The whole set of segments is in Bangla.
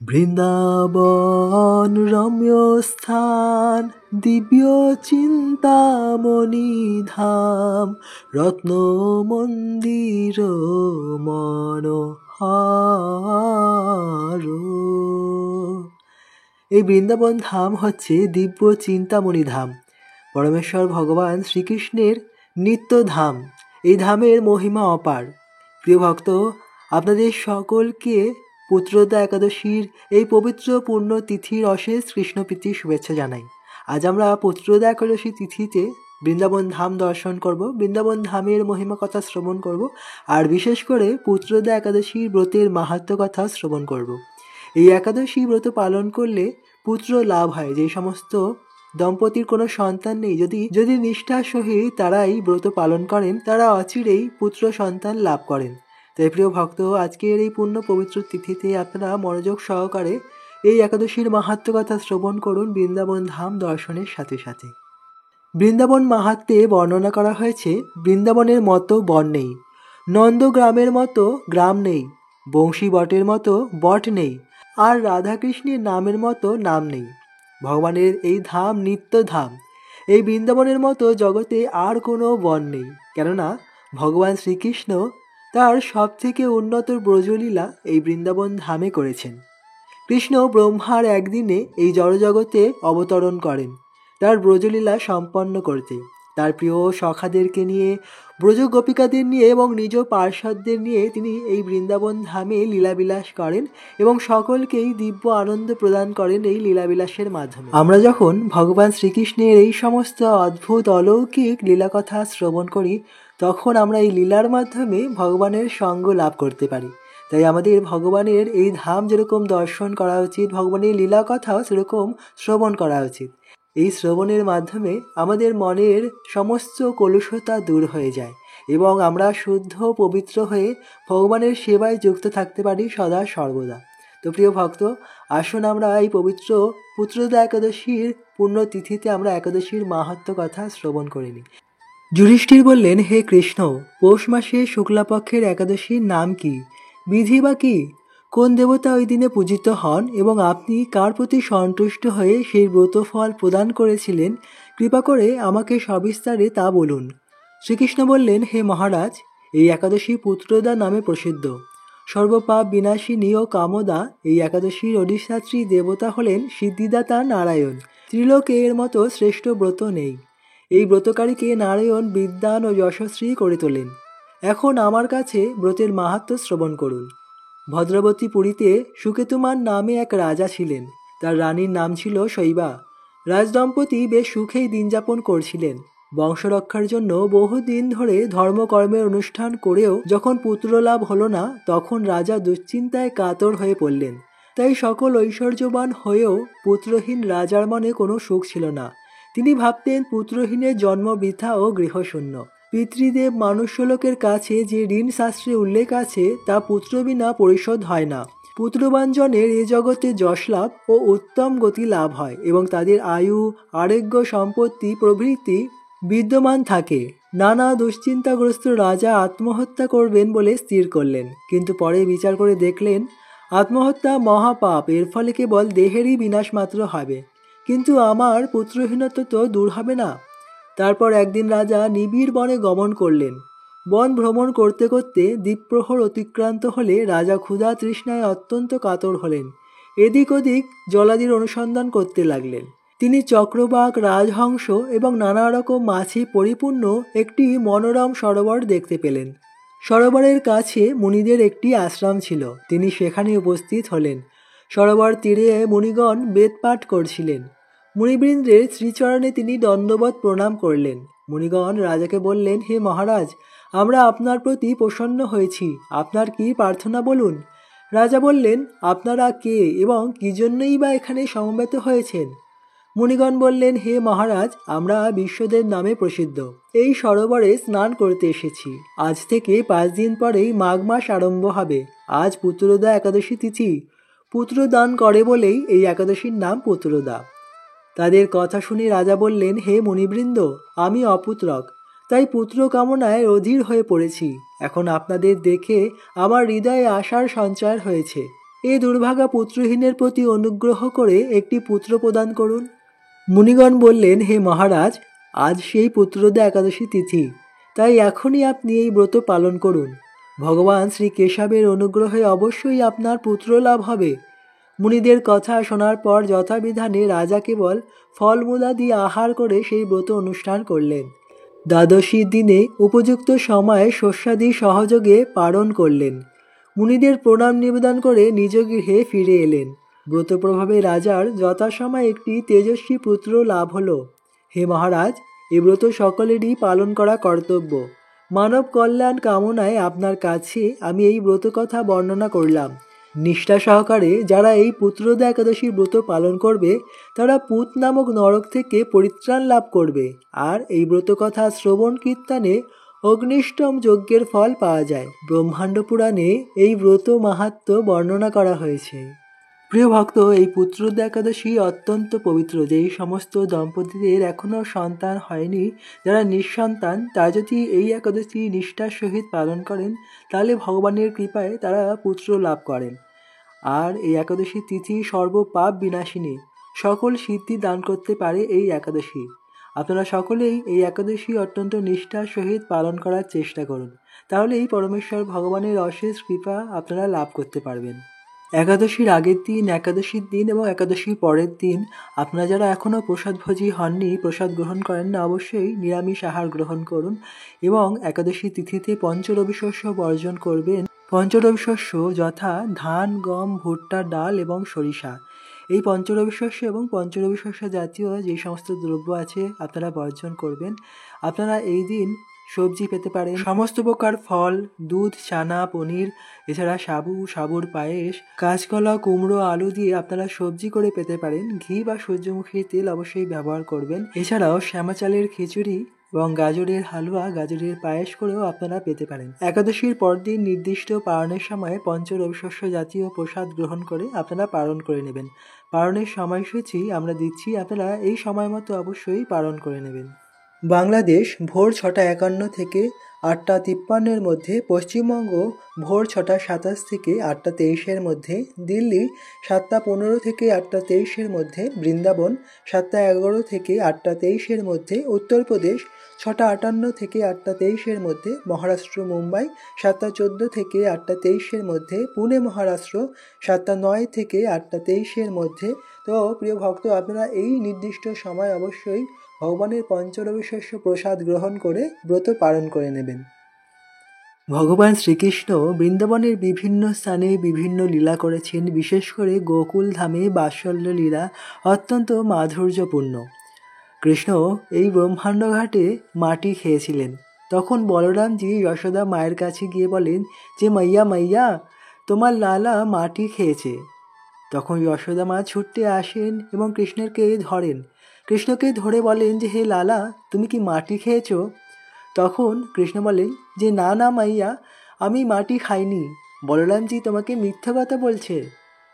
বৃন্দাবন রম্য স্থান, দিব্য চিন্তামণি ধাম, রত্ন মন্দির মনোহার। এই বৃন্দাবন ধাম হচ্ছে দিব্য চিন্তামণি ধাম, পরমেশ্বর ভগবান শ্রীকৃষ্ণের নিত্য ধাম। এই ধামের মহিমা অপার। প্রিয় ভক্ত, আপনাদের সকলকে পুত্রদা একাদশীর এই পবিত্র পূর্ণ তিথির অশেষ কৃষ্ণপ্রীতির শুভেচ্ছা জানাই। আজ আমরা পুত্রদা একাদশী তিথিতে বৃন্দাবন ধাম দর্শন করব, বৃন্দাবন ধামের মহিমা কথা শ্রবণ করব, আর বিশেষ করে পুত্রদা একাদশীর ব্রতের মাহাত্ম্য কথা শ্রবণ করব। এই একাদশী ব্রত পালন করলে পুত্র লাভ হয়। যে সমস্ত দম্পতির কোনো সন্তান নেই, যদি নিষ্ঠার সহিত তারা এই ব্রত পালন করেন, তারা অচিরেই পুত্র সন্তান লাভ করেন। তাই প্রিয় ভক্ত, আজকের এই পূর্ণ পবিত্র তিথিতে আপনারা মনোযোগ সহকারে এই একাদশীর মাহাত্ম্য কথা শ্রবণ করুন বৃন্দাবন ধাম দর্শনের সাথে সাথে। বৃন্দাবন মাহাত্ম্যে বর্ণনা করা হয়েছে, বৃন্দাবনের মতো বন নেই, নন্দগ্রামের মতো গ্রাম নেই, বংশী বটের মতো বট নেই, আর রাধাকৃষ্ণের নামের মতো নাম নেই। ভগবানের এই ধাম নিত্য ধাম। এই বৃন্দাবনের মতো জগতে আর কোনো বন নেই, কেননা ভগবান শ্রীকৃষ্ণ তার সবথেকে উন্নত ব্রজলীলা এই বৃন্দাবন ধামে করেছেন। কৃষ্ণ ব্রহ্মার একদিনে এই জড়জগতে অবতরণ করেন তার ব্রজলীলা সম্পন্ন করতে। তার প্রিয় সখাদেরকে নিয়ে, ব্রজ গোপিকাদের নিয়ে এবং নিজ পার্ষদদের নিয়ে তিনি এই বৃন্দাবন ধামে লীলাবিলাস করেন এবং সকলকেই দিব্য আনন্দ প্রদান করেন এই লীলাবিলাসের মাধ্যমে। আমরা যখন ভগবান শ্রীকৃষ্ণের এই সমস্ত অদ্ভুত অলৌকিক লীলাকথা শ্রবণ করি, তখন আমরা এই লীলার মাধ্যমে ভগবানের সঙ্গ লাভ করতে পারি। তাই আমাদের ভগবানের এই ধাম যেরকম দর্শন করা উচিত, ভগবানের লীলা কথাও সেরকম শ্রবণ করা উচিত। এই শ্রবণের মাধ্যমে আমাদের মনের সমস্ত কলুষতা দূর হয়ে যায় এবং আমরা শুদ্ধ পবিত্র হয়ে ভগবানের সেবায় যুক্ত থাকতে পারি সদা সর্বদা। তো প্রিয় ভক্ত, আসুন আমরা এই পবিত্র পুত্রদা একাদশীর পুণ্যতিথিতে আমরা একাদশীর মাহাত্ম্য কথা শ্রবণ করে নিই। যুধিষ্ঠির বললেন, হে কৃষ্ণ, পৌষ মাসে শুক্লাপক্ষের একাদশীর নাম কি, বিধি বা কি? কোন দেবতা ওই দিনে পূজিত হন এবং আপনি কার প্রতি সন্তুষ্ট হয়ে সেই ব্রতফল প্রদান করেছিলেন? কৃপা করে আমাকে সবিস্তারে তা বলুন। শ্রীকৃষ্ণ বললেন, হে মহারাজ, এই একাদশী পুত্রদা নামে প্রসিদ্ধ। সর্বপাপ বিনাশিনী ও কামদা এই একাদশীর অধিষ্ঠাত্রী দেবতা হলেন সিদ্ধিদাতা নারায়ণ। ত্রিলোকে এর মতো শ্রেষ্ঠ ব্রত নেই। এই ব্রতকারীকে নারায়ণ বিদ্বান ও যশস্বী করে তোলেন। এখন আমার কাছে ব্রতের মাহাত্ম্য শ্রবণ করুন। ভদ্রবতী পুরীতে সুকেতুমান নামে এক রাজা ছিলেন। তার রানীর নাম ছিল শৈবা। রাজদম্পতি বেশ সুখেই দিনযাপন করছিলেন। বংশরক্ষার জন্য বহুদিন ধরে ধর্মকর্মের অনুষ্ঠান করেও যখন পুত্রলাভ হলো না, তখন রাজা দুশ্চিন্তায় কাতর হয়ে পড়লেন। তাই সকল ঐশ্বর্যবান হয়েও পুত্রহীন রাজার মনে কোনো সুখ ছিল না। তিনি ভাবতেন, পুত্রহীনের জন্ম বৃথা ও গৃহশূন্য। পিতৃদেব মানুষ্যলোকের কাছে যে ঋণ শাস্ত্রে উল্লেখ আছে, তা পুত্র বিনা পরিশোধ হয় না। পুত্রবান জনের এ জগতে যশ লাভ ও উত্তম গতি লাভ হয় এবং তাদের আয়ু, আরোগ্য, সম্পত্তি প্রভৃতি বিদ্যমান থাকে। নানা দুশ্চিন্তাগ্রস্ত রাজা আত্মহত্যা করবেন বলে স্থির করলেন, কিন্তু পরে বিচার করে দেখলেন আত্মহত্যা মহাপাপ। এর ফলে কেবল দেহেরই বিনাশ মাত্র হবে, কিন্তু আমার পুত্রহীনত্ব তো দূর হবে না। তারপর একদিন রাজা নিবিড় বনে গমন করলেন। বন ভ্রমণ করতে করতে দ্বীপ্রহর অতিক্রান্ত হলে রাজা ক্ষুধা তৃষ্ণায় অত্যন্ত কাতর হলেন। এদিক ওদিক জলাদির অনুসন্ধান করতে লাগলেন। তিনি চক্রবাক, রাজহংস এবং নানা রকম মাছে পরিপূর্ণ একটি মনোরম সরোবর দেখতে পেলেন। সরোবরের কাছে মুনিদের একটি আশ্রম ছিল। তিনি সেখানে উপস্থিত হলেন। সরোবর তীরে মুনিগণ বেদপাঠ করছিলেন। মুনিবৃন্দের শ্রীচরণে তিনি দণ্ডবৎ প্রণাম করলেন। মুনিগণ রাজাকে বললেন, হে মহারাজ, আমরা আপনার প্রতি প্রসন্ন হয়েছি। আপনার কি প্রার্থনা বলুন। রাজা বললেন, আপনারা কে এবং কি জন্যই বা এখানে সমবেত হয়েছেন? মুনিগণ বললেন, হে মহারাজ, আমরা বিশ্বদেব নামে প্রসিদ্ধ। এই সরোবরে স্নান করতে এসেছি। আজ থেকে 5 দিন পরেই মাঘ মাস আরম্ভ হবে। আজ পুত্রদা একাদশী তিথি। পুত্র দান করে বলেই এই একাদশীর নাম পুত্রদা। তাদের কথা শুনে রাজা বললেন, হে মুনিবৃন্দ, আমি অপুত্রক, তাই পুত্র কামনায় অধীর হয়ে পড়েছি। এখন আপনাদের দেখে আমার হৃদয়ে আশার সঞ্চার হয়েছে। এই দুর্ভাগা পুত্রহীনের প্রতি অনুগ্রহ করে একটি পুত্র প্রদান করুন। মুনিগণ বললেন, হে মহারাজ, আজ সেই পুত্রদা একাদশী তিথি, তাই এখনই আপনি এই ব্রত পালন করুন। ভগবান শ্রী কেশবের অনুগ্রহে অবশ্যই আপনার পুত্র লাভ হবে। মুনিদের কথা শোনার পর যথাবিধানে রাজা কেবল ফলমূলাদি আহার করে সেই ব্রত অনুষ্ঠান করলেন। দ্বাদশীর দিনে উপযুক্ত সময়ে শস্যাদি সহযোগে পালন করলেন। মুনিদের প্রণাম নিবেদন করে নিজ গৃহে ফিরে এলেন। ব্রত প্রভাবে রাজার যথাসময়ে একটি তেজস্বী পুত্র লাভ হলো। হে মহারাজ, এই ব্রত সকলেরই পালন করা কর্তব্য। মানব কল্যাণ কামনায় আপনার কাছে আমি এই ব্রত কথা বর্ণনা করলাম। নিষ্ঠা সহকারে যারা এই পুত্রদা একাদশী ব্রত পালন করবে তারা পুত নামক নরক থেকে পরিত্রাণ লাভ করবে। আর এই ব্রত কথা শ্রবণ কীর্তনে অগ্নিষ্টম যজ্ঞের ফল পাওয়া যায়। ব্রহ্মাণ্ড পুরাণে এই ব্রত মাহাত্ম্য বর্ণনা করা হয়েছে। প্রিয় ভক্ত, এই পুত্রদা একাদশী অত্যন্ত পবিত্র। যেই সমস্ত দম্পতিদের এখনও সন্তান হয়নি, যারা নিঃসন্তান, তারা যদি এই একাদশী নিষ্ঠার সহিত পালন করেন তাহলে ভগবানের কৃপায় তারা পুত্র লাভ করেন। আর এই একাদশী তিথি সর্বপাপ বিনাশিনী, সকল সিদ্ধি দান করতে পারে এই একাদশী। আপনারা সকলেই এই একাদশী অত্যন্ত নিষ্ঠার সহিত পালন করার চেষ্টা করুন, তাহলে এই পরমেশ্বর ভগবানের অশেষ কৃপা আপনারা লাভ করতে পারবেন। একাদশীর আগের দিন, একাদশীর দিন এবং একাদশীর পরের দিন আপনারা যারা এখনও প্রসাদভোজী হননি, প্রসাদ গ্রহণ করেন না, অবশ্যই নিরামিষ আহার গ্রহণ করুন এবং একাদশী তিথিতে পঞ্চরবি শস্য বর্জন করবেন। পঞ্চরবি শস্য যথা ধান, গম, ভুট্টা, ডাল এবং সরিষা। এই পঞ্চরবি শস্য এবং পঞ্চরবি শস্য জাতীয় যে সমস্ত দ্রব্য আছে আপনারা বর্জন করবেন। আপনারা এই দিন সবজি পেতে পারেন, সমস্ত প্রকার ফল, দুধ, চানা, পনির, এছাড়া সাবুর পায়েস, কাঁচকলা, কুমড়ো, আলু দিয়ে আপনারা সবজি করে পেতে পারেন। ঘি বা সূর্যমুখী তেল অবশ্যই ব্যবহার করবেন। এছাড়াও শ্যামা চালের খিচুড়ি এবং গাজরের হালুয়া, গাজরের পায়েস করেও আপনারা পেতে পারেন। একাদশীর পরদিন নির্দিষ্ট পালনের সময় পঞ্চরবি শস্য জাতীয় প্রসাদ গ্রহণ করে আপনারা পালন করে নেবেন। পালনের সময়সূচি আমরা দিচ্ছি, আপনারা এই সময় মতো অবশ্যই পালন করে নেবেন। বাংলাদেশ ভোর 6:51 থেকে 8:53 মধ্যে, পশ্চিমবঙ্গ ভোর 6:27 থেকে 8:23 মধ্যে, দিল্লি 7:15 থেকে 8:23 মধ্যে, বৃন্দাবন 7:11 থেকে 8:23 মধ্যে, উত্তরপ্রদেশ 6:58 থেকে 8:23 মধ্যে, মহারাষ্ট্র মুম্বাই 7:14 থেকে 8:23 মধ্যে, পুনে মহারাষ্ট্র 7:09 থেকে 8:23 মধ্যে। তো প্রিয় ভক্ত, আপনারা এই নির্দিষ্ট সময় অবশ্যই ভগবানের পঞ্চরবি শস্য প্রসাদ গ্রহণ করে ব্রত পালন করে নেবেন। ভগবান শ্রীকৃষ্ণ বৃন্দাবনের বিভিন্ন স্থানে বিভিন্ন লীলা করেছেন। বিশেষ করে গোকুল ধামে বাৎসল্য লীলা অত্যন্ত মাধুর্যপূর্ণ। কৃষ্ণ এই ব্রহ্মাণ্ড ঘাটে মাটি খেয়েছিলেন। তখন বলরামজি যশোদা মায়ের কাছে গিয়ে বলেন যে, মাইয়া মাইয়া, তোমার লালা মাটি খেয়েছে। তখন যশোদা মা ছুটতে আসেন এবং কৃষ্ণকে ধরেন। কৃষ্ণকে ধরে বলেন যে, হে লালা, তুমি কি মাটি খেয়েছ? তখন কৃষ্ণ বলেন যে, না না মাইয়া, আমি মাটি খাইনি, বলরামজি তোমাকে মিথ্যা কথা বলছে।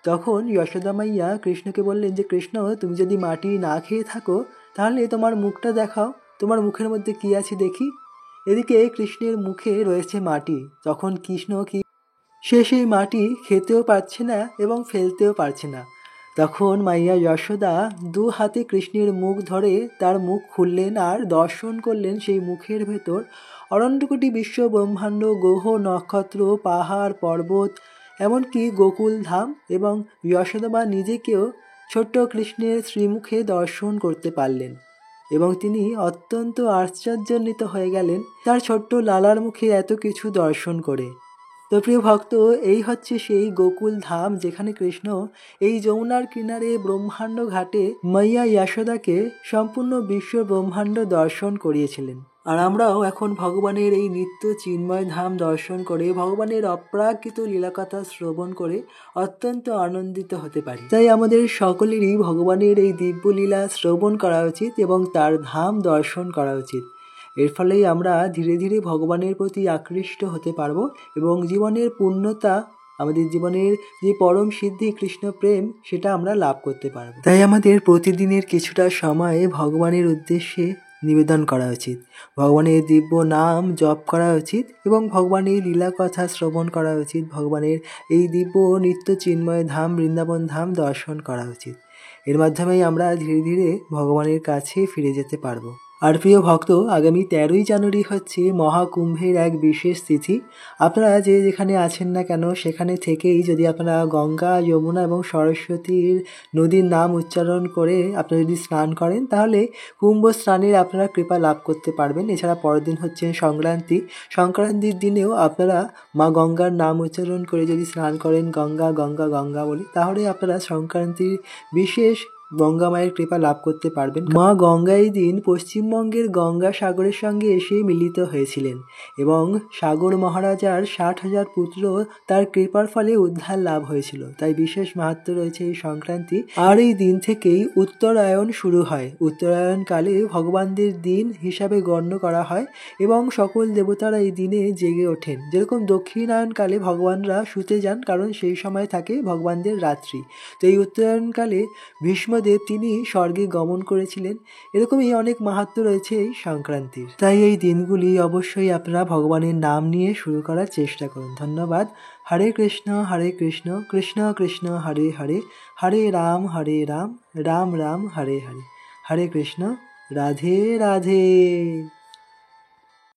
তখন যশোদা মাইয়া কৃষ্ণকে বললেন যে, কৃষ্ণ, তুমি যদি মাটি না খেয়ে থাকো তাহলে তোমার মুখটা দেখাও, তোমার মুখের মধ্যে কি আছে দেখি। এদিকে কৃষ্ণের মুখে রয়েছে মাটি। তখন কৃষ্ণ সে সেই মাটি খেতেও পারছে না এবং ফেলতেও পারছে না। তখন মাইয়া যশোদা দু হাতে কৃষ্ণের মুখ ধরে তার মুখ খুললেন আর দর্শন করলেন সেই মুখের ভেতর অনন্তকোটি বিশ্ব ব্রহ্মাণ্ড, গ্রহ, নক্ষত্র, পাহাড়, পর্বত, এমনকি গোকুল ধাম, এবং যশোদা নিজেকেও ছোট্ট কৃষ্ণের শ্রীমুখে দর্শন করতে পারলেন এবং তিনি অত্যন্ত আশ্চর্যান্বিত হয়ে গেলেন তার ছোট্ট লালার মুখে এত কিছু দর্শন করে। তো প্রিয় ভক্ত, এই হচ্ছে সেই গোকুল ধাম যেখানে কৃষ্ণ এই যমুনার কিনারে ব্রহ্মাণ্ড ঘাটে মাইয়া যশোদাকে সম্পূর্ণ বিশ্ব ব্রহ্মাণ্ড দর্শন করিয়েছিলেন। আর আমরাও এখন ভগবানের এই নিত্য চিন্ময় ধাম দর্শন করে, ভগবানের অপ্রাকৃত লীলাকথা শ্রবণ করে অত্যন্ত আনন্দিত হতে পারি। তাই আমাদের সকলেরই ভগবানের এই দিব্য লীলা শ্রবণ করা উচিত এবং তার ধাম দর্শন করা উচিত। এর ফলেই আমরা ধীরে ধীরে ভগবানের প্রতি আকৃষ্ট হতে পারবো এবং জীবনের পূর্ণতা, আমাদের জীবনের যে পরম সিদ্ধি কৃষ্ণ প্রেম, সেটা আমরা লাভ করতে পারবো। তাই আমাদের প্রতিদিনের কিছুটা সময় ভগবানের উদ্দেশ্যে নিবেদন করা উচিত, ভগবানের দিব্য নাম জপ করা উচিত এবং ভগবানের লীলা কথা শ্রবণ করা উচিত, ভগবানের এই দিব্য নিত্য চিন্ময় ধাম বৃন্দাবন ধাম দর্শন করা উচিত। এর মাধ্যমেই আমরা ধীরে ধীরে ভগবানের কাছে ফিরে যেতে পারবো। আর প্রিয় ভক্ত, আগামী 13ই জানুয়ারি হচ্ছে মহাকুম্ভের এক বিশেষ তিথি। আপনারা যে যেখানে আছেন না কেন সেখানে থেকেই যদি আপনারা গঙ্গা, যমুনা এবং সরস্বতীর নদীর নাম উচ্চারণ করে আপনারা যদি স্নান করেন, তাহলে কুম্ভ স্নানের আপনারা কৃপা লাভ করতে পারবেন। এছাড়া পরের দিন হচ্ছে সংক্রান্তি। সংক্রান্তির দিনেও আপনারা মা গঙ্গার নাম উচ্চারণ করে যদি স্নান করেন, গঙ্গা গঙ্গা গঙ্গা বলে, তাহলে আপনারা সংক্রান্তির বিশেষ গঙ্গা মায়ের কৃপা লাভ করতে পারবেন। মা গঙ্গা এই দিন পশ্চিমবঙ্গের গঙ্গা সাগরের সঙ্গে এসে মিলিত হয়েছিলেন এবং সাগর মহারাজার 60,000 পুত্র তার কৃপার ফলে উদ্ধার লাভ হয়েছিল। তাই বিশেষ মাহাত্ম্য রয়েছে এই সংক্রান্তি। আর এই দিন থেকেই উত্তরায়ণ শুরু হয়। উত্তরায়ণ কালে ভগবানদের দিন হিসাবে গণ্য করা হয় এবং সকল দেবতারা এই দিনে জেগে ওঠেন। যেরকম দক্ষিণায়ন কালে ভগবানরা শুতে যান, কারণ সেই সময় থাকে ভগবানদের রাত্রি। তো এই উত্তরায়ণকালে ভীষ্মদেব তিনি স্বর্গে গমন করেছিলেন। এরকমই অনেক মাহাত্ম্য রয়েছে এই সংক্রান্তির। তাই এই দিনগুলি অবশ্যই আপনারা ভগবানের নাম নিয়ে শুরু করার চেষ্টা করুন। ধন্যবাদ। হরে কৃষ্ণ কৃষ্ণ কৃষ্ণ হরে হরে, হরে রাম রাম রাম হরে হরে। হরে কৃষ্ণ। রাধে রাধে।